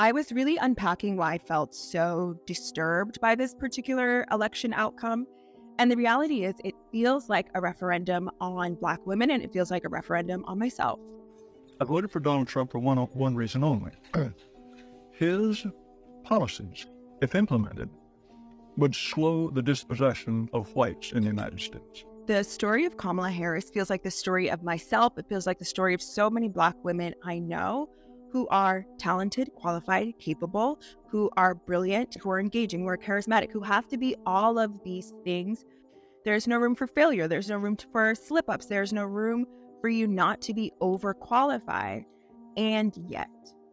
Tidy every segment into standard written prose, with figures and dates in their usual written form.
I was really unpacking why I felt so disturbed by this particular election outcome. And the reality is, it feels like a referendum on Black women, and it feels like a referendum on myself. I voted for Donald Trump for one reason only. His policies, if implemented, would slow the dispossession of whites in the United States. The story of Kamala Harris feels like the story of myself. It feels like the story of so many Black women I know who are talented, qualified, capable, who are brilliant, who are engaging, who are charismatic, who have to be all of these things. There's no room for failure. There's no room for slip-ups. There's no room for you not to be overqualified. And yet,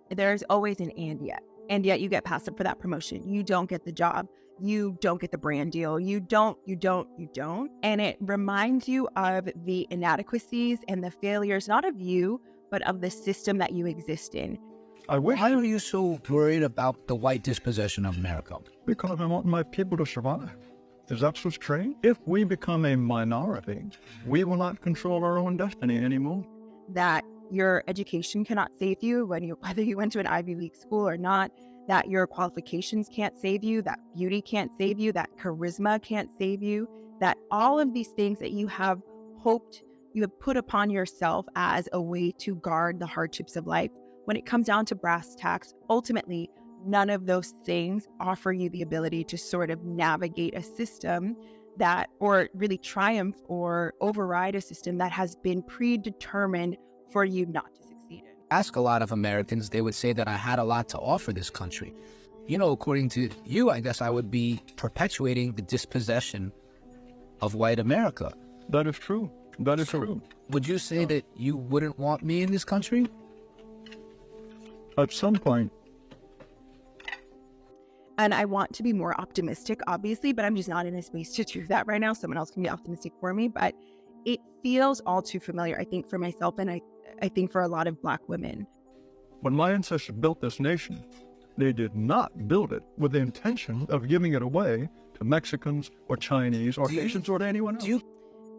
there's always an and yet. And yet you get passed up for that promotion. You don't get the job. You don't get the brand deal. You don't. And it reminds you of the inadequacies and the failures, not of you, but of the system that you exist in. Why are you so worried about the white dispossession of America? Because I want my people to survive. Is that what's trained? If we become a minority, we will not control our own destiny anymore. That your education cannot save you, whether you went to an Ivy League school or not, that your qualifications can't save you, that beauty can't save you, that charisma can't save you, that all of these things that you have hoped, you have put upon yourself as a way to guard the hardships of life. When it comes down to brass tacks, ultimately, none of those things offer you the ability to sort of navigate a system that, or really triumph or override a system that has been predetermined for you not to succeed in. Ask a lot of Americans, they would say that I had a lot to offer this country. You know, according to you, I guess I would be perpetuating the dispossession of white America. That is true. That is true. Would you say that you wouldn't want me in this country? At some point. And I want to be more optimistic, obviously, but I'm just not in a space to do that right now. Someone else can be optimistic for me, but it feels all too familiar, I think, for myself, and I think for a lot of Black women. When my ancestors built this nation, they did not build it with the intention of giving it away to Mexicans or Chinese or Haitians or to anyone else.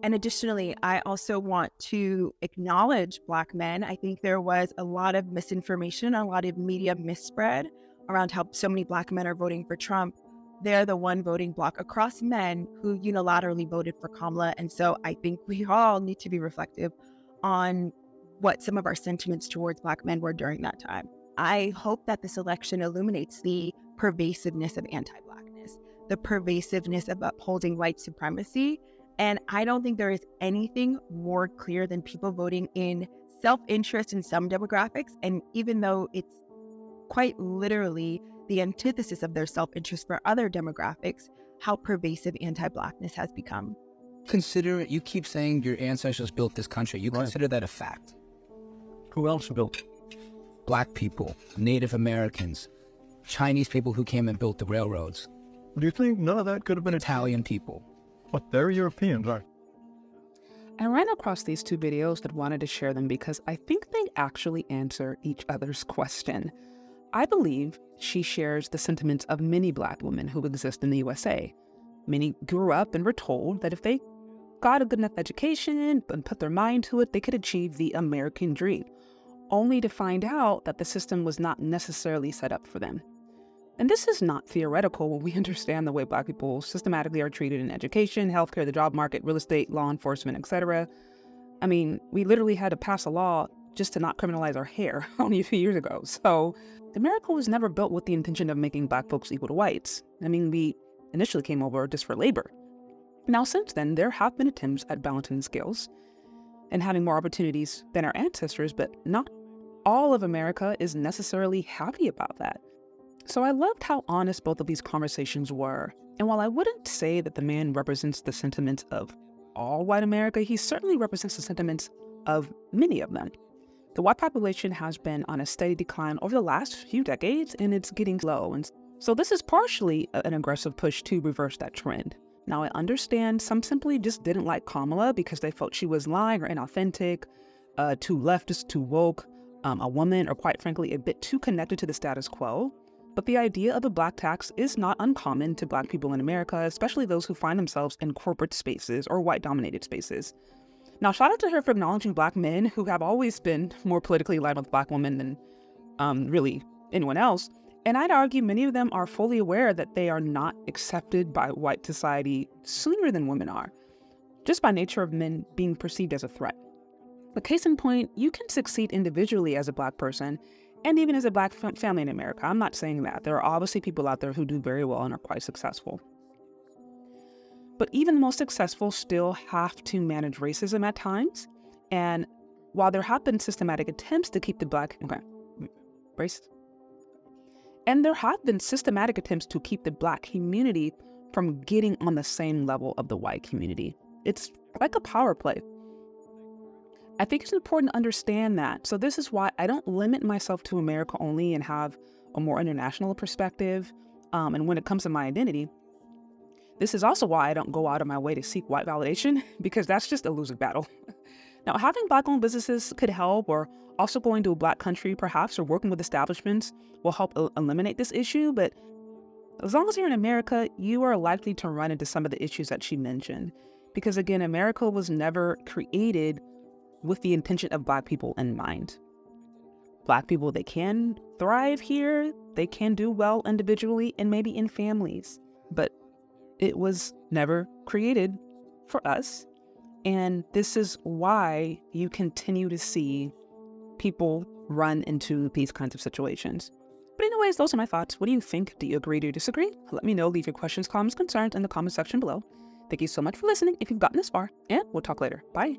And additionally, I also want to acknowledge Black men. I think there was a lot of misinformation, a lot of media misspread around how so many Black men are voting for Trump. They're the one voting bloc across men who unilaterally voted for Kamala. And so I think we all need to be reflective on what some of our sentiments towards Black men were during that time. I hope that this election illuminates the pervasiveness of anti-Blackness, the pervasiveness of upholding white supremacy. And I don't think there is anything more clear than people voting in self-interest in some demographics. And even though it's quite literally the antithesis of their self-interest for other demographics, how pervasive anti-Blackness has become. Consider it, you keep saying your ancestors built this country. You consider that a fact? Who else built it? Black people, Native Americans, Chinese people who came and built the railroads. Do you think none of that could have been Italian people? But they're Europeans, aren't they? I ran across these two videos that wanted to share them because I think they actually answer each other's question. I believe she shares the sentiments of many Black women who exist in the USA. Many grew up and were told that if they got a good enough education and put their mind to it, they could achieve the American dream, only to find out that the system was not necessarily set up for them. And this is not theoretical when we understand the way Black people systematically are treated in education, healthcare, the job market, real estate, law enforcement, etc. I mean, we literally had to pass a law just to not criminalize our hair only a few years ago. So America was never built with the intention of making Black folks equal to whites. I mean, we initially came over just for labor. Now, since then, there have been attempts at balancing the scales and having more opportunities than our ancestors, but not all of America is necessarily happy about that. So I loved how honest both of these conversations were. And while I wouldn't say that the man represents the sentiments of all white America, he certainly represents the sentiments of many of them. The white population has been on a steady decline over the last few decades, and it's getting low. And so this is partially an aggressive push to reverse that trend. Now, I understand some simply just didn't like Kamala because they felt she was lying or inauthentic, too leftist, too woke, a woman, or quite frankly, a bit too connected to the status quo. But the idea of a Black tax is not uncommon to Black people in America, especially those who find themselves in corporate spaces or white-dominated spaces. Now, shout out to her for acknowledging Black men who have always been more politically aligned with Black women than really anyone else. And I'd argue many of them are fully aware that they are not accepted by white society sooner than women are, just by nature of men being perceived as a threat. But case in point, you can succeed individually as a Black person and even as a Black family in America. I'm not saying that. There are obviously people out there who do very well and are quite successful. But even the most successful still have to manage racism at times. And while there have been systematic attempts to keep the Black community from getting on the same level of the white community. It's like a power play. I think it's important to understand that. So this is why I don't limit myself to America only and have a more international perspective. And when it comes to my identity, this is also why I don't go out of my way to seek white validation, because that's just a losing battle. Now, having Black-owned businesses could help, or also going to a Black country perhaps, or working with establishments will help eliminate this issue. But as long as you're in America, you are likely to run into some of the issues that she mentioned. Because again, America was never created with the intention of Black people in mind. Black people, they can thrive here, they can do well individually and maybe in families, but it was never created for us. And this is why you continue to see people run into these kinds of situations. But anyways, those are my thoughts. What do you think? Do you agree? Do you disagree? Let me know. Leave your questions, comments, concerns in the comment section below. Thank you so much for listening if you've gotten this far, and we'll talk later. Bye.